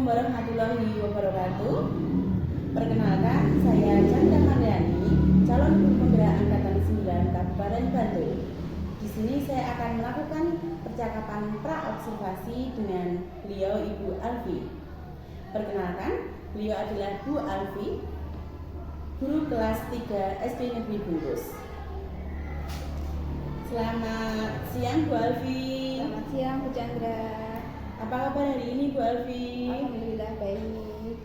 warahmatullahi wabarakatuh. Perkenalkan, saya Chandra Mariani, calon guru penggerak Angkatan 9 Kabupaten Bantul. Di sini saya akan melakukan percakapan pra-observasi dengan beliau Ibu Alfi. Perkenalkan, beliau adalah Bu Alfi, guru kelas 3 SD Negeri Bungkus. Selamat siang Bu Alfi. Selamat siang Bu Chandra. Apa kabar hari ini Bu Alfi? Alhamdulillah baik.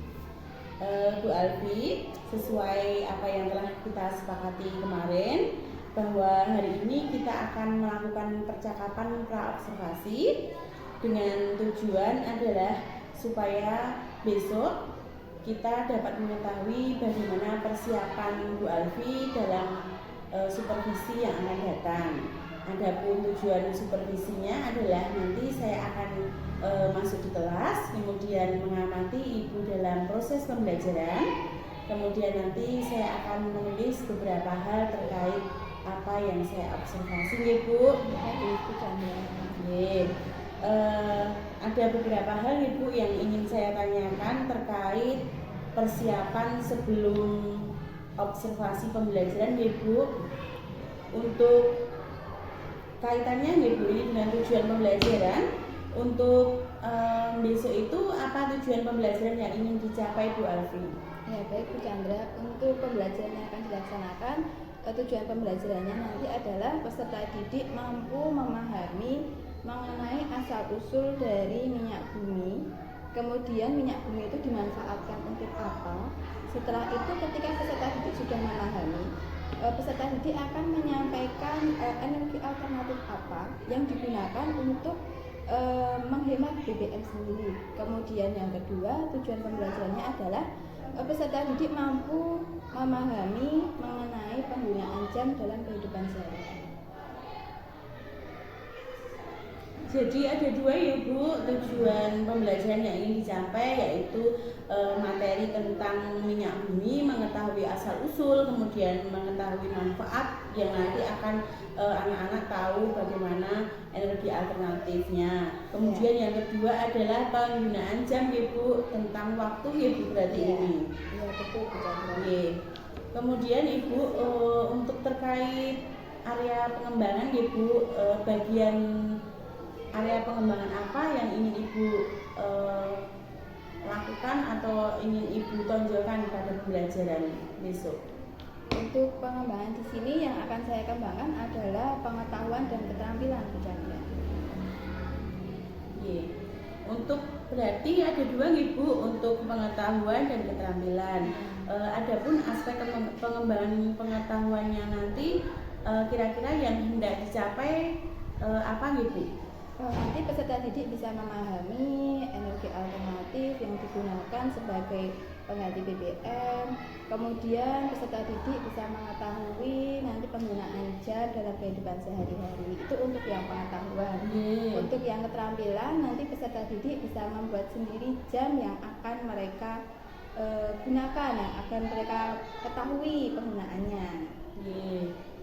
Bu Alfi, sesuai apa yang telah kita sepakati kemarin, bahwa hari ini kita akan melakukan percakapan pra-observasi dengan tujuan adalah supaya besok kita dapat mengetahui bagaimana persiapan Bu Alfi dalam supervisi yang akan datang. Adapun tujuan supervisinya adalah nanti saya akan masuk di kelas, kemudian mengamati Ibu dalam proses pembelajaran, kemudian nanti saya akan menulis beberapa hal terkait apa yang saya observasi, ya Bu. Baik Bu Chandra. Ada beberapa hal Ibu yang ingin saya tanyakan terkait persiapan sebelum observasi pembelajaran, Ibu. Untuk kaitannya Ibu ini dengan tujuan pembelajaran, untuk besok itu apa tujuan pembelajaran yang ingin dicapai Bu Alfi? Ya baik Bu Chandra, untuk pembelajaran yang akan dilaksanakan, tujuan pembelajarannya nanti adalah peserta didik mampu memahami mengenai asal-usul dari minyak bumi, kemudian minyak bumi itu dimanfaatkan untuk apa. Setelah itu ketika peserta didik sudah memahami, peserta didik akan menyampaikan energi alternatif apa yang digunakan untuk menghemat BBM sendiri. Kemudian yang kedua, tujuan pembelajarannya adalah peserta didik mampu memahami mengenai penggunaan jam dalam kehidupan sehari-hari. Jadi ada dua ya Bu, tujuan pembelajaran yang ingin dicapai, yaitu materi tentang minyak bumi, mengetahui asal-usul, kemudian mengetahui manfaat yang nanti akan anak-anak tahu bagaimana energi alternatifnya. Kemudian yang kedua adalah penggunaan jam ya Bu, tentang waktu ya Bu berarti ini. Iya betul Bu Chandra. Kemudian Ibu untuk terkait area pengembangan ya Bu, bagian area pengembangan apa yang ingin Ibu lakukan atau ingin Ibu tonjolkan pada pembelajaran besok? Untuk pengembangan di sini yang akan saya kembangkan adalah pengetahuan dan keterampilan Bu Chandra. Untuk berarti ada dua Ibu, untuk pengetahuan dan keterampilan. Adapun aspek pengembangan pengetahuannya nanti kira-kira yang hendak dicapai apa Ibu? Nanti peserta didik bisa memahami energi alternatif yang digunakan sebagai pengganti BBM. Kemudian peserta didik bisa mengetahui nanti penggunaan jam dalam kehidupan sehari-hari. Itu untuk yang pengetahuan. Untuk yang keterampilan, nanti peserta didik bisa membuat sendiri jam yang akan mereka gunakan, yang akan mereka ketahui penggunaannya.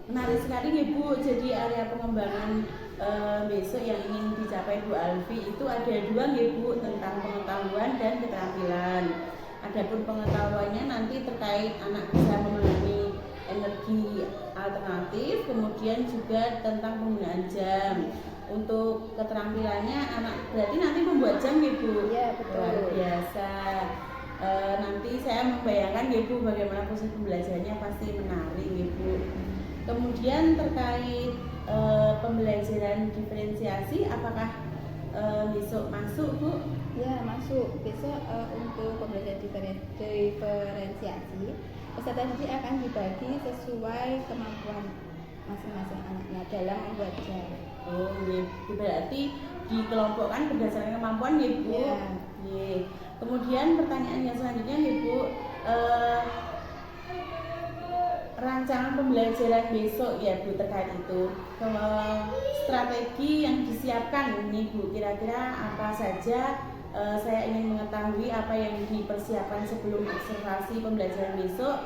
Menarik sekali nih Bu. Jadi area pengembangan besok yang ingin dicapai Bu Alfi itu ada dua nih Bu, tentang pengetahuan dan keterampilan. Adapun pengetahuannya nanti terkait anak bisa memahami energi alternatif, kemudian juga tentang penggunaan jam. Untuk keterampilannya anak berarti nanti membuat jam nih Bu. Iya betul. Luar biasa. Nanti saya membayangkan ya Bu bagaimana proses pembelajarannya, pasti menarik ya Bu. Kemudian terkait pembelajaran diferensiasi, apakah besok masuk Bu? Ya masuk. Besok untuk pembelajaran diferensiasi, peserta didik akan dibagi sesuai kemampuan masing-masing anaknya dalam membuat jam. Berarti dikelompokkan berdasarkan kemampuan ya Bu. Kemudian pertanyaan yang selanjutnya ya Bu, rancangan pembelajaran besok ya Bu terkait itu, strategi yang disiapkan ini Bu, kira-kira apa saja? Saya ingin mengetahui apa yang dipersiapkan sebelum observasi pembelajaran besok.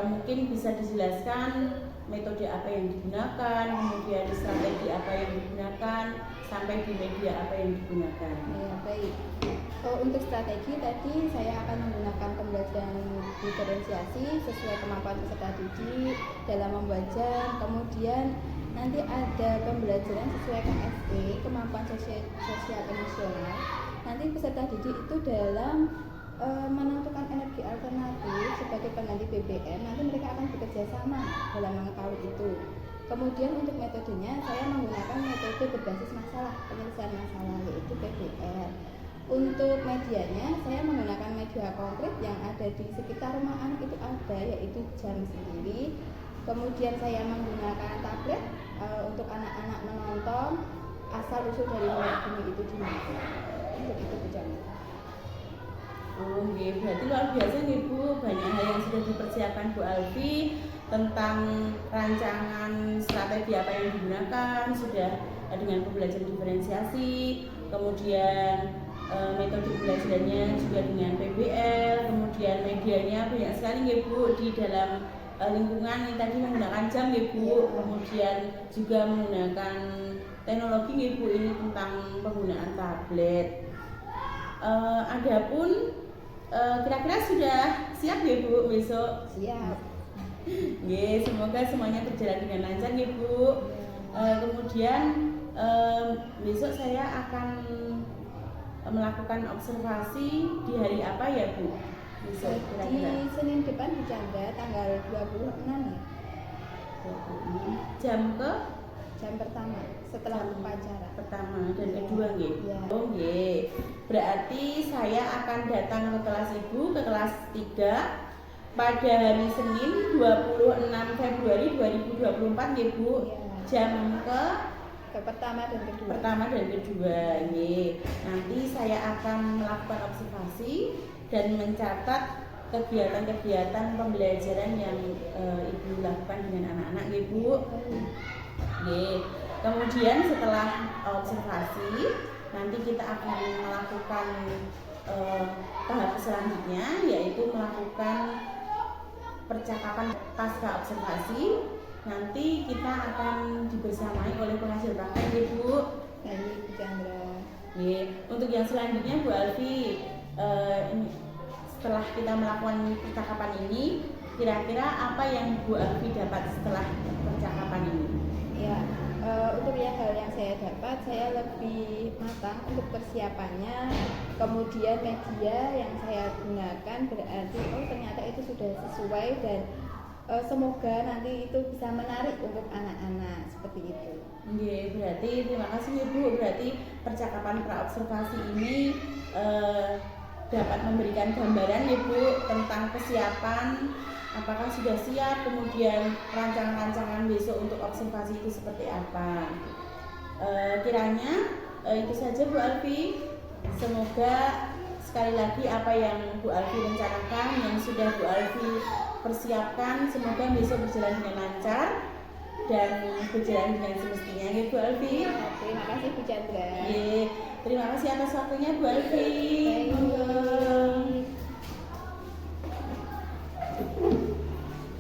Mungkin bisa dijelaskan metode apa yang digunakan, kemudian strategi apa yang digunakan, sampai di media apa yang digunakan. Ya, baik. Untuk strategi tadi saya akan menggunakan pembelajaran diferensiasi sesuai kemampuan peserta didik dalam membuat jam. Kemudian nanti ada pembelajaran sesuai KSE, kemampuan sosial emosional. Nanti peserta didik itu dalam menentukan energi alternatif sebagai pengganti BBM. Nanti mereka akan bekerja sama dalam mengetahui itu. Kemudian untuk metodenya saya menggunakan metode berbasis masalah, penyelesaian masalah, yaitu PBL. Untuk medianya saya menggunakan media konkret yang ada di sekitar rumah anak itu ada, yaitu jam sendiri. Kemudian saya menggunakan tablet untuk anak-anak menonton asal usul dari bumi itu di mana. Untuk itu jam. Oh, berarti luar biasa nih Bu, banyak hal yang sudah dipersiapkan Bu Alfi tentang rancangan strategi apa yang digunakan, sudah dengan pembelajaran diferensiasi, kemudian metode pembelajarannya juga dengan PBL, kemudian medianya banyak sekali ya Bu di dalam lingkungan ini tadi menggunakan jam ya Bu, kemudian juga menggunakan teknologi ya Bu ini tentang penggunaan tablet. Adapun kira-kira sudah siap ya Bu besok? Siap. Semoga semuanya berjalan dengan lancar ya Bu. Kemudian besok saya akan melakukan observasi di hari apa ya Bu? Besok kira-kira di Senin depan Bu Chandra tanggal 26 ya. Jam ke? Jam pertama setelah upacara Pertama dan kedua nggih. Ya. Oh nggih. Berarti saya akan datang ke kelas Ibu ke kelas 3 pada hari Senin 26 Februari 2024 nggih Bu. Ya. Jam ke pertama dan kedua. Pertama dan kedua nggih. Nanti saya akan melakukan observasi dan mencatat kegiatan-kegiatan pembelajaran yang Ibu lakukan dengan anak-anak nggih Bu. Kemudian setelah observasi nanti kita akan melakukan tahap selanjutnya, yaitu melakukan percakapan pasca observasi. Nanti kita akan dibersamai oleh penghasil praktek ya Bu. Baik Bu Chandra. Untuk yang selanjutnya Bu Alfi, setelah kita melakukan percakapan ini, kira-kira apa yang Bu Alfi dapat setelah percakapan ini? Ya, untuk hal yang saya dapat, saya lebih matang untuk persiapannya. Kemudian media yang saya gunakan berarti ternyata itu sudah sesuai dan semoga nanti itu bisa menarik untuk anak-anak seperti itu. Berarti terima kasih Ibu. Berarti percakapan praobservasi ini dapat memberikan gambaran Ibu tentang kesiapan. Apakah sudah siap, kemudian rancangan-rancangan besok untuk observasi itu seperti apa. Kiranya itu saja Bu Alfi. Semoga sekali lagi apa yang Bu Alfi rencanakan, yang sudah Bu Alfi persiapkan, semoga besok berjalan dengan lancar dan berjalan dengan semestinya ya Bu Alfi. Terima kasih Bu Chandra. Terima kasih atas waktunya Bu Alfi.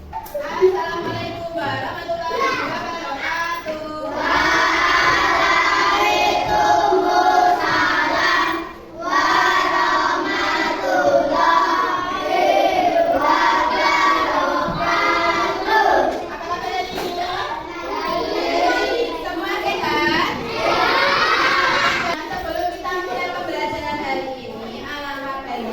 Assalamualaikum warahmatullahi wabarakatuh. Sebelum kita mulai pembelajaran hari ini, alangkah baiknya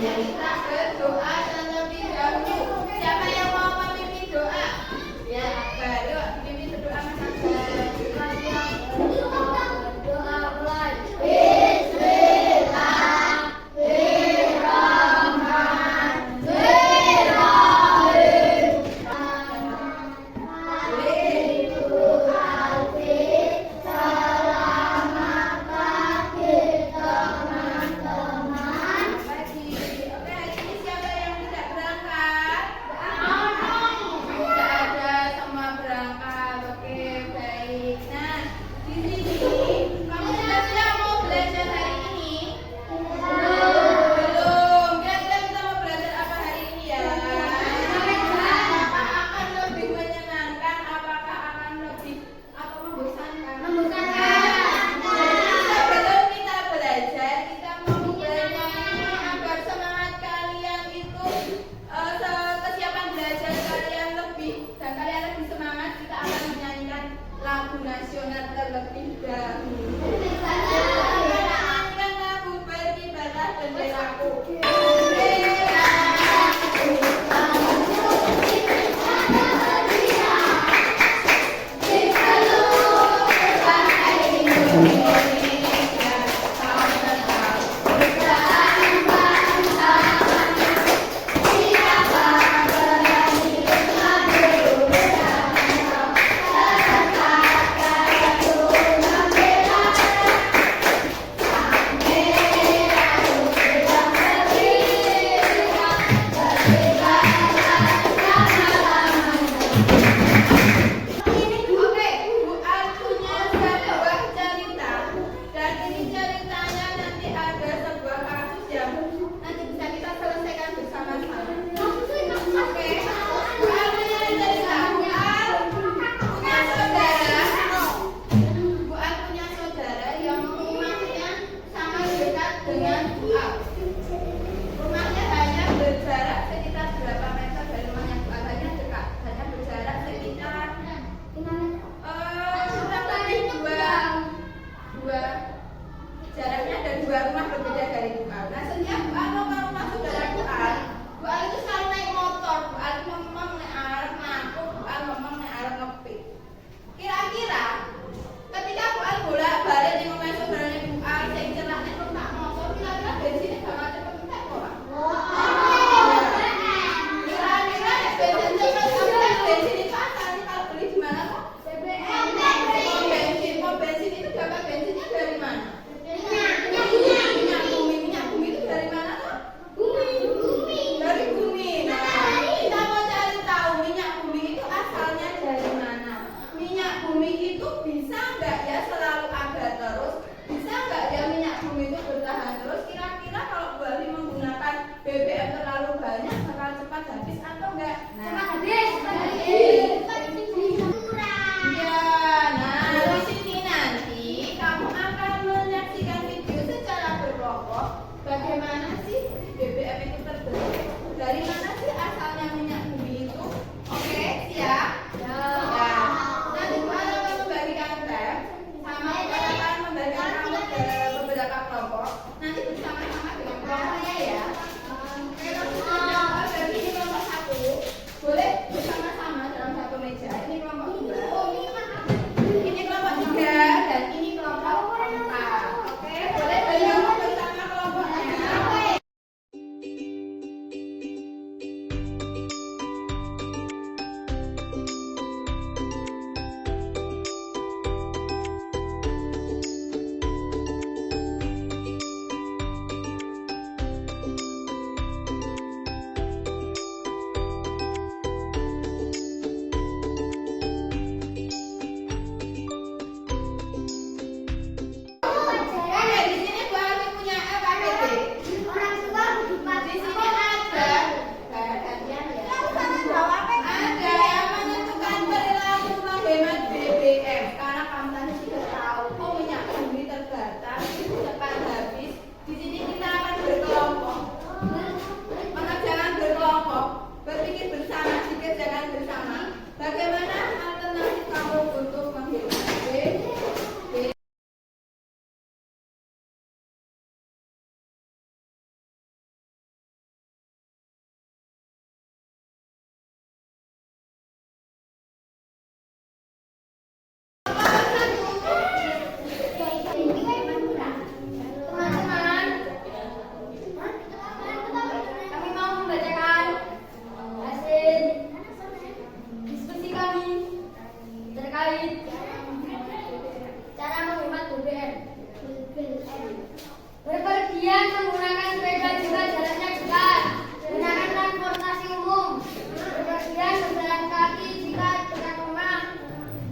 Bagaimana alternatif kamu untuk menghilangkan B? Teman-teman, kami mau membacakan hasil diskusi kami terkait cara menghemat BBM. Berpergian menggunakan sepeda jika jaraknya dekat. Gunakan transportasi umum. Berpergian berjalan kaki jika dekat rumah.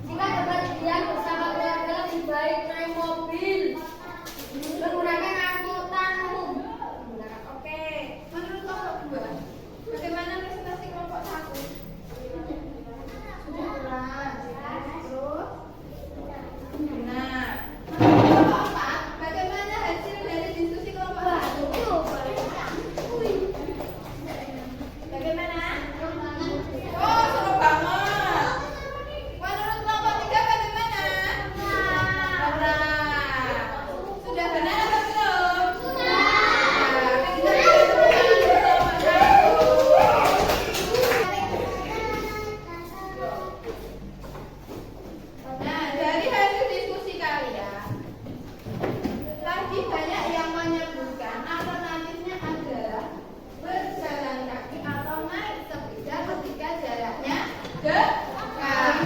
Jika berpergian bersama keluarga lebih baik naik mobil. Menggunakan angkutan umum. Oke, menurut kelompok 2, bagaimana presentasi kelompok 1? Sudah keras. Terus? Nah, kelompok 4, bagaimana hasil dari diskusi kelompok 1? Bagaimana? Oh, seru banget. Menurut kelompok 3 bagaimana? Nah, sudah benar atau belum? Nah, kita bisa tepuk tangan bersama. Nah, dari hasil diskusi kalian, tadi banyak yang menyebutkan alternatifnya adalah berjalan kaki atau naik sepeda ketika jaraknya dekat.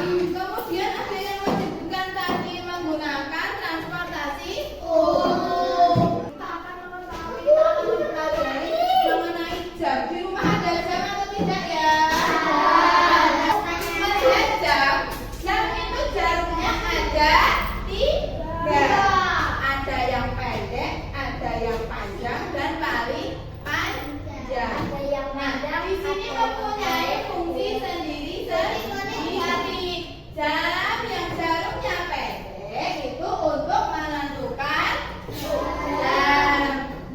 Kemudian ada yang menyebutkan tadi menggunakan transportasi umum. Kita akan mempelajari mengenai jam. Di rumah ada jam atau tidak ya? Melihat jam, jam itu jarumnya ada 3. Ada yang pendek, ada yang panjang, dan paling panjang. Ada yang Nah, panjang, di sini ada yang mempunyai fungsi sendiri-sendiri. Jam yang jarumnya pendek itu untuk menentukan jam.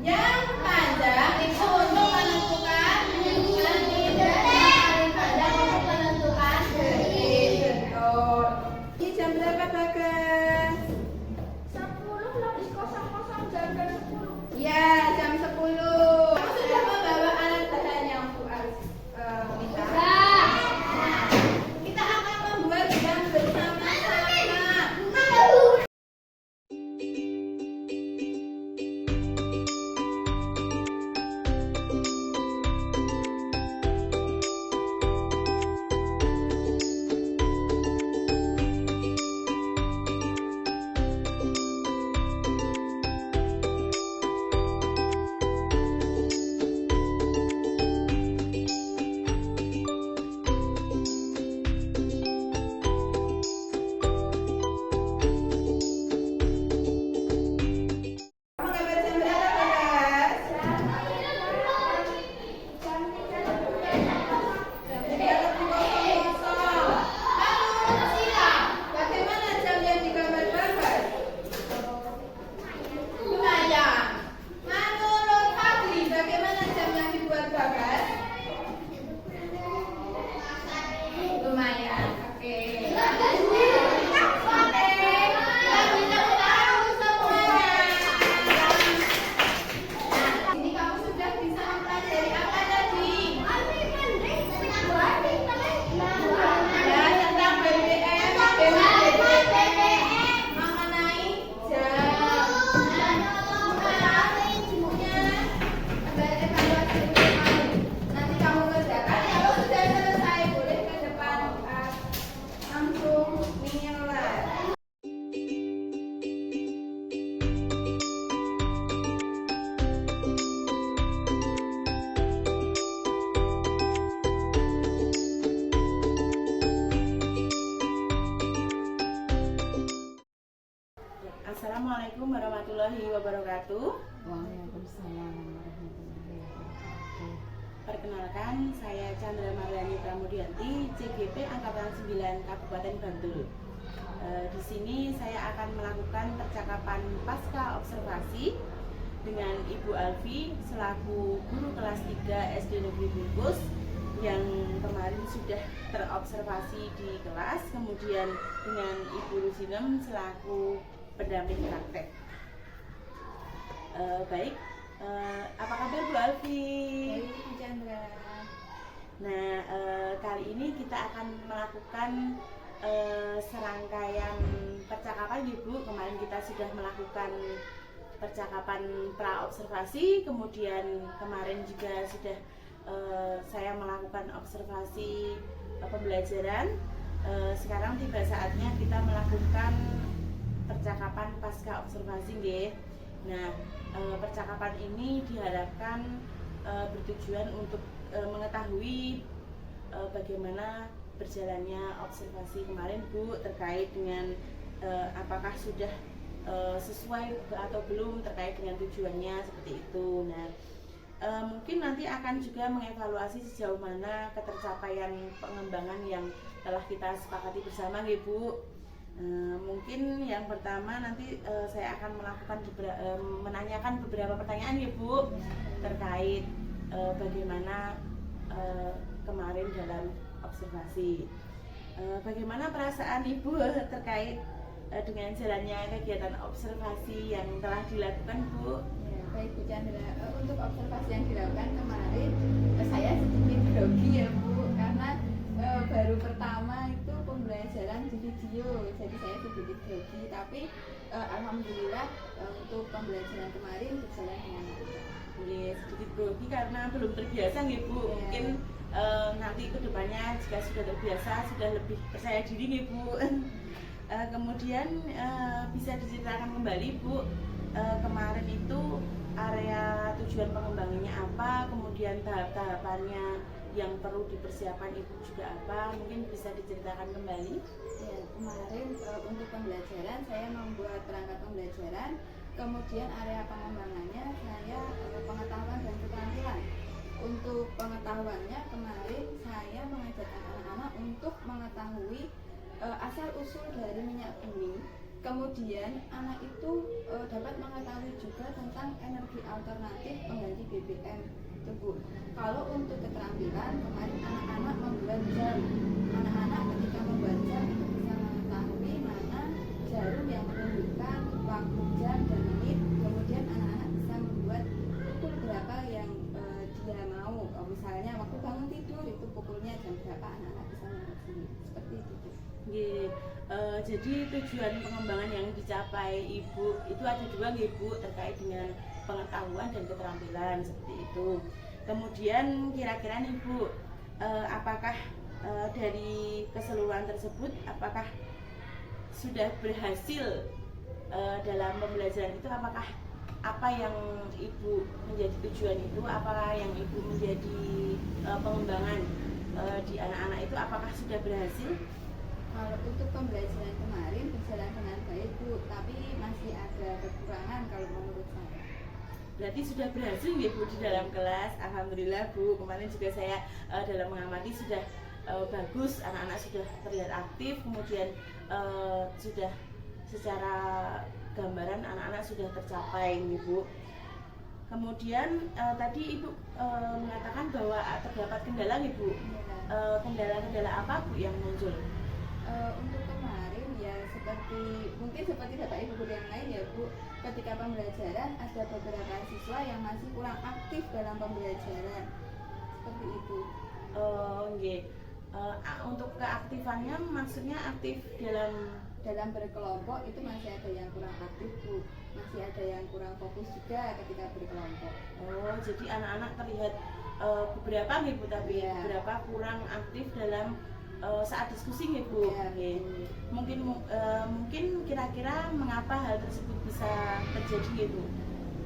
Yang panjang itu untuk menentukan menit. Dan yang paling panjang untuk menentukan detik. Betul. Ini jam berapa, Bagas? 10 habis kosong-kosong jam 10. Ya, jam 10. Kamu sudah membawa alat bahan yang Bu harus minta? Nah, kita akan membuat jam bersama-sama. Kamu gambar jam berapa, Bagas? Jam 3.00. Lalu Sila, bagaimana jam yang digambar Bagas? Lumayan. Menurut Fadli, bagaimana jam yang dibuat Bagas? Lumayan. Oke. Ini kamu sudah bisa mempelajari apa tadi? Ya, tentang BBM, mengenai jam. Ada evaluasi untuk kamu. Nanti kamu kerjakan. Kalau sudah selesai, boleh ke depan langsung menilai. Assalamualaikum warahmatullahi wabarakatuh. Waalaikumsalam warahmatullahi wabarakatuh. Perkenalkan, saya Chandra Mariani Pramudianti, CGP Angkatan 9 Kabupaten Bantul. Di sini saya akan melakukan percakapan pasca observasi dengan Ibu Alfi selaku guru kelas 3 SD Negeri Bungkus yang kemarin sudah terobservasi di kelas, kemudian dengan Ibu Rusinem selaku pendamping praktek. Baik, apa kabar Bu Alfi? Baik, Bu Chandra. Nah, kali ini kita akan melakukan serangkaian percakapan ya Bu. Kemarin kita sudah melakukan percakapan pra-observasi, kemudian kemarin juga sudah saya melakukan observasi pembelajaran. Sekarang tiba saatnya kita melakukan percakapan pasca observasi nggih. Nah, percakapan ini diharapkan bertujuan untuk mengetahui bagaimana berjalannya observasi kemarin Bu, terkait dengan apakah sudah sesuai atau belum terkait dengan tujuannya seperti itu. Nah, mungkin nanti akan juga mengevaluasi sejauh mana ketercapaian pengembangan yang telah kita sepakati bersama nggih Bu. Mungkin yang pertama nanti saya akan melakukan menanyakan beberapa pertanyaan ya Bu, terkait bagaimana kemarin dalam observasi. Bagaimana perasaan Ibu terkait dengan jalannya kegiatan observasi yang telah dilakukan Bu? Ya, baik Bu Chandra, untuk observasi yang dilakukan kemarin saya sedikit grogi ya Bu, karena baru pertama itu pembelajaran di video, jadi saya sedikit grogi, tapi alhamdulillah untuk pembelajaran kemarin berjalan dengan lancar. Sedikit grogi karena belum terbiasa nggih Bu. Ya. Mungkin nanti kedepannya jika sudah terbiasa sudah lebih percaya diri nih Bu. Kemudian bisa diceritakan kembali Bu, kemarin itu area tujuan pengembangannya apa, kemudian tahap-tahapannya yang perlu dipersiapkan Ibu juga apa, mungkin bisa diceritakan kembali. Ya, kemarin untuk pembelajaran saya membuat perangkat pembelajaran, kemudian area pengembangannya saya pengetahuan dan keterampilan. Untuk pengetahuannya kemarin saya mengajarkan anak-anak untuk mengetahui asal usul dari minyak bumi. Kemudian anak itu dapat mengetahui juga tentang energi alternatif pengganti BBM itu Bu. Kalau untuk keterampilan kemarin anak-anak membuat jam. Anak-anak ketika membuat jam itu bisa mengetahui mana jarum yang menunjukkan waktu jam dan menit. Kemudian anak-anak bisa membuat pukul berapa yang dia mau. Misalnya waktu bangun tidur itu pukulnya jam berapa, anak-anak bisa membuat sendiri. Seperti itu Bu. Jadi tujuan pengembangan yang dicapai Ibu itu ada dua nggih Bu, terkait dengan pengetahuan dan keterampilan seperti itu. Kemudian kira-kira nih Bu, apakah dari keseluruhan tersebut apakah sudah berhasil dalam pembelajaran itu, apakah apa yang Ibu menjadi tujuan itu, apakah yang Ibu menjadi pengembangan di anak-anak itu apakah sudah berhasil? Kalau untuk pembelajaran kemarin berjalan dengan baik Bu, tapi masih ada kekurangan kalau menurut saya. Berarti sudah berhasil ya Bu di dalam kelas. Alhamdulillah Bu, kemarin juga saya dalam mengamati sudah bagus, anak-anak sudah terlihat aktif, kemudian sudah secara gambaran anak-anak sudah tercapai nih Bu. Kemudian tadi Ibu mengatakan bahwa terdapat kendala nih Bu. Kendala-kendala apa Bu yang muncul? Untuk kemarin ya mungkin seperti Bapak Ibu guru yang lain ya Bu, ketika pembelajaran ada beberapa siswa yang masih kurang aktif dalam pembelajaran seperti itu. Nggih. Untuk keaktifannya maksudnya aktif dalam berkelompok itu masih ada yang kurang aktif Bu, masih ada yang kurang fokus juga ketika berkelompok. Jadi anak-anak terlihat beberapa nih Bu, tapi Ya. beberapa kurang aktif dalam saat diskusi nih Bu. Ya, Mungkin kira-kira mengapa hal tersebut bisa terjadi Bu?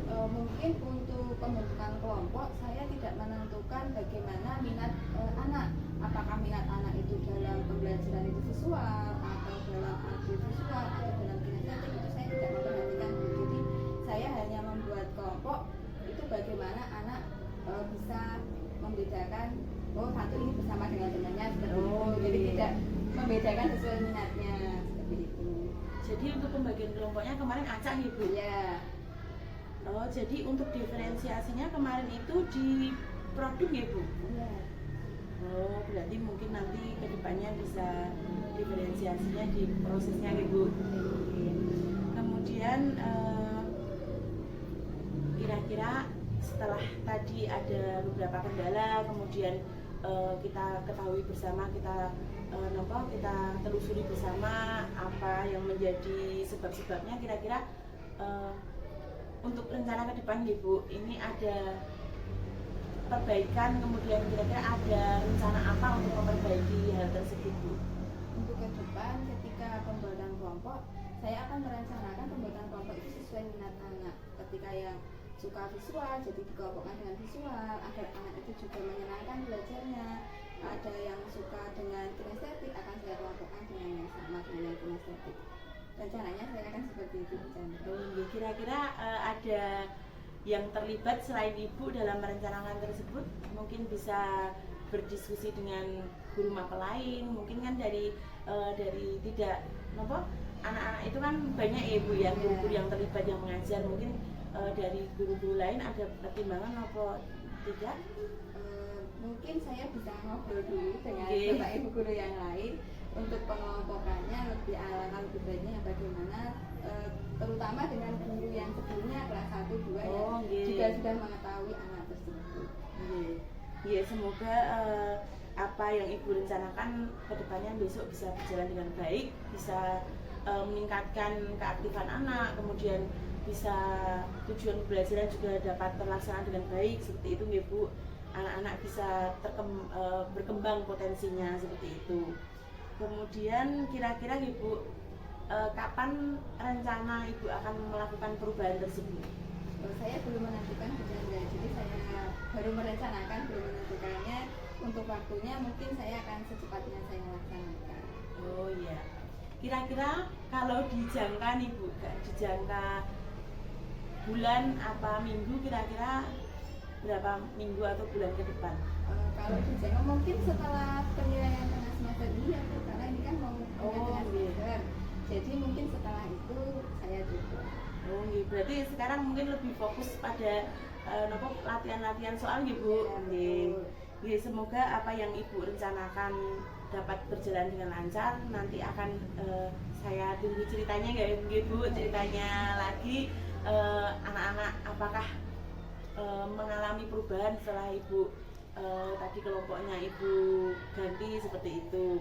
Mungkin untuk pembentukan kelompok saya tidak menentukan bagaimana minat anak, apakah minat anak itu dalam pembelajaran itu visual atau dalam audiovisual atau dalam kinestetik, itu saya tidak memperhatikan. Jadi saya hanya membuat kelompok itu bagaimana anak bisa membedakan satu ini bersama dengan temannya seperti itu. Jadi tidak membedakan sesuai minatnya seperti itu. Jadi untuk pembagian kelompoknya kemarin acak nih Bu? Ya. Jadi untuk diferensiasinya kemarin itu di produk ya Bu? Ya. Oh, berarti mungkin nanti kedepannya bisa diferensiasinya di prosesnya Ibu. Kemudian kira-kira setelah tadi ada beberapa kendala, kemudian kita ketahui bersama, kita telusuri bersama apa yang menjadi sebab-sebabnya. Kira-kira untuk rencana ke depan Ibu, ini ada perbaikan, kemudian kira-kira ada rencana apa untuk memperbaiki hal tersebut Bu? Untuk ke depan ketika pembuatan kelompok, saya akan merencanakan pembuatan kelompok itu sesuai minat anak. Ketika yang suka visual, jadi dikelompokkan dengan visual agar anak itu juga menyenangkan belajarnya. Ada yang suka dengan kinestetik, akan saya kelompokkan dengan yang sama dengan kinestetik. Rencananya saya akan seperti itu Bu Chandra. Kira-kira ada yang terlibat selain Ibu dalam merencanakan tersebut, mungkin bisa berdiskusi dengan guru mapel lain, mungkin kan dari tidak anak-anak itu kan banyak ya Ibu ya, guru-guru yang terlibat yang mengajar, mungkin dari guru-guru lain ada pertimbangan apa tidak? Mungkin saya bisa ngobrol dulu dengan bapak ibu guru yang lain untuk pengelompokannya lebih lebih baiknya bagaimana, terutama dengan guru yang sebelumnya kelas 1, 2 yang juga sudah mengetahui anak tersebut. Iya, semoga apa yang Ibu rencanakan ke depannya besok bisa berjalan dengan baik, bisa meningkatkan keaktifan anak, kemudian bisa tujuan pembelajaran juga dapat terlaksana dengan baik, seperti itu Ibu. Anak-anak bisa berkembang potensinya seperti itu. Kemudian kira-kira Ibu, kapan rencana Ibu akan melakukan perubahan tersebut? Saya belum menentukan Bu Chandra, jadi saya baru merencanakan, belum menentukannya. Untuk waktunya mungkin saya akan secepatnya saya laksanakan. Oh iya. Kira-kira kalau dijangka nih Bu, dijangka bulan apa minggu, kira-kira berapa minggu atau bulan ke depan? Kalau dijangka mungkin setelah penilaian tengah semester ini ya Bu, karena ini kan mau tengah semester. Jadi mungkin setelah itu saya juga. Oh iya, berarti sekarang mungkin lebih fokus pada latihan-latihan soal gitu. Iya, semoga apa yang Ibu rencanakan dapat berjalan dengan lancar. Nanti akan saya tunggu ceritanya ya Bu, ceritanya lagi anak-anak apakah mengalami perubahan setelah Ibu tadi kelompoknya Ibu ganti seperti itu.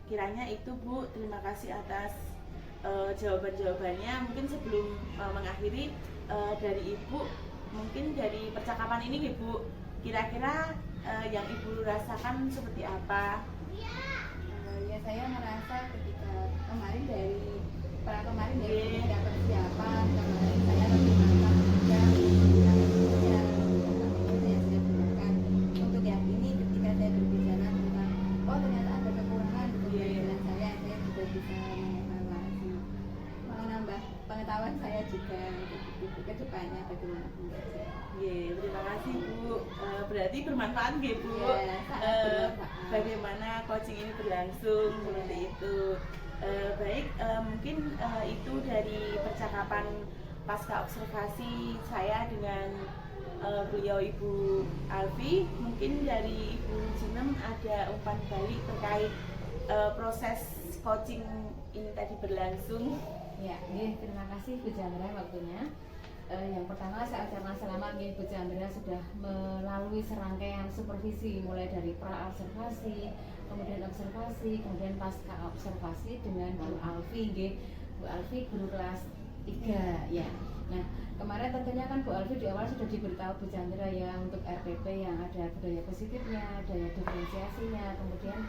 Kiranya itu Bu, terima kasih atas jawaban-jawabannya. Mungkin sebelum mengakhiri dari Ibu, mungkin dari percakapan ini Ibu, kira-kira yang Ibu rasakan seperti apa? Ya saya merasa ketika kemarin dari persiapan kemarin saya lebih mantap juga yang saya gunakan untuk yang ini. Ketika saya berbicara tentang ternyata ada kekurangan di pembelajaran saya juga bisa menambah pengetahuan saya juga ke depannya bagaimana belajar. Terima kasih Bu. Berarti bermanfaat nggih Bu. Bagaimana coaching ini berlangsung seperti itu. Baik, mungkin itu dari percakapan pasca observasi saya dengan beliau Ibu Alfi. Mungkin dari Ibu Jinem ada umpan balik terkait proses coaching ini tadi berlangsung. Ya, terima kasih Bu Chandra waktunya. Yang pertama saya ucapkan selamat Bu Chandra sudah melalui serangkaian supervisi mulai dari pra observasi, kemudian observasi, kemudian pasca observasi dengan Bu Alfi. Bu Alfi guru kelas 3 ya. Nah, kemarin tentunya kan Bu Alfi di awal sudah diberitahu Bu Chandra ya untuk RPP yang ada budaya positifnya, daya diferensiasinya, kemudian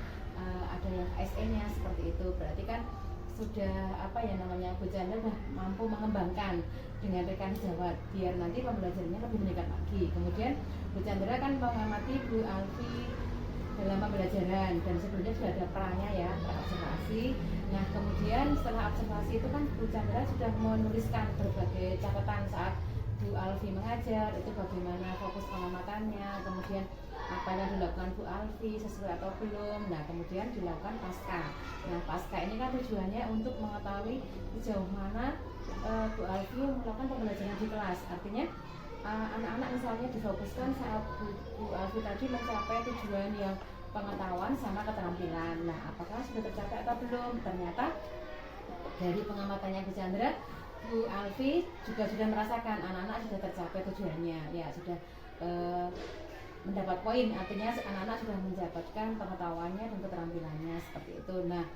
ada yang SE-nya seperti itu. Berarti kan sudah Bu Chandra sudah mampu mengembangkan dengan rekan sejawat biar nanti pembelajarannya lebih meningkat lagi. Kemudian Bu Chandra kan mengamati Bu Alfi dalam pembelajaran dan sebelumnya sudah ada pra-nya ya, pra-observasi. Nah kemudian setelah observasi itu kan Bu Chandra sudah menuliskan berbagai catatan saat Bu Alfi mengajar, itu bagaimana fokus pengamatannya, kemudian apa yang dilakukan Bu Alfi sesuai atau belum. Nah kemudian dilakukan pasca. Nah pasca ini kan tujuannya untuk mengetahui sejauh mana Bu Alfi melakukan pembelajaran di kelas. Artinya anak-anak misalnya difokuskan saat Bu Alfi Alfi tadi mencapai tujuan yang pengetahuan sama keterampilan. Nah, apakah sudah tercapai atau belum? Ternyata dari pengamatannya Bu Chandra, Bu Alfi juga sudah merasakan anak-anak sudah tercapai tujuannya, ya sudah mendapat poin, artinya anak-anak sudah mendapatkan pengetahuannya dan keterampilannya seperti itu. Nah,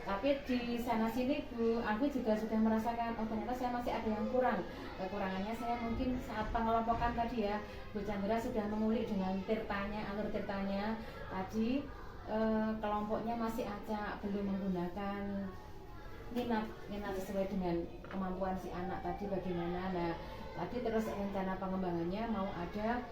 tapi di sana sini Bu Alfi juga sudah merasakan, oh ternyata saya masih ada yang kurang. Kekurangannya saya mungkin saat pengelompokan tadi ya, Bu Chandra sudah mengulik dengan tirtanya, alur tirtanya tadi, kelompoknya masih acak, belum menggunakan minat sesuai dengan kemampuan si anak tadi bagaimana. Nah, tadi terus rencana pengembangannya mau ada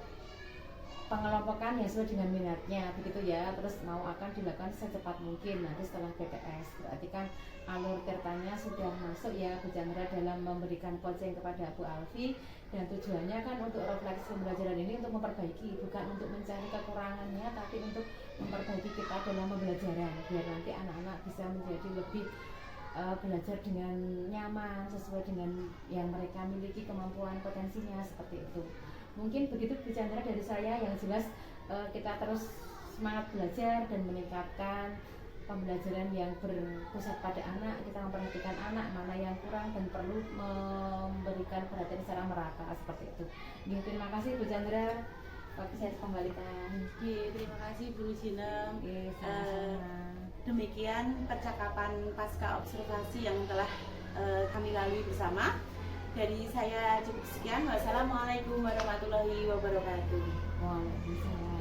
pengelompokan yang sesuai dengan minatnya begitu ya, terus mau akan dilakukan secepat mungkin nanti setelah BTS. Berarti kan alur tirtanya sudah masuk ya Bu Chandra dalam memberikan coaching kepada Bu Alfi, dan tujuannya kan untuk refleksi pembelajaran ini untuk memperbaiki, bukan untuk mencari kekurangannya, tapi untuk memperbaiki kita dalam pembelajaran biar nanti anak-anak bisa menjadi lebih belajar dengan nyaman sesuai dengan yang mereka miliki, kemampuan potensinya seperti itu. Mungkin begitu Bu Chandra dari saya, yang jelas kita terus semangat belajar dan meningkatkan pembelajaran yang berpusat pada anak. Kita memperhatikan anak mana yang kurang dan perlu memberikan perhatian secara merata seperti itu. Terima kasih Bu Chandra, waktu saya kembalikan. Terima kasih Bu Sinem. Sama-sama. Demikian percakapan pasca observasi yang telah kami lalui bersama. Dari saya cukup sekian. Wassalamualaikum warahmatullahi wabarakatuh. Waalaikumsalam.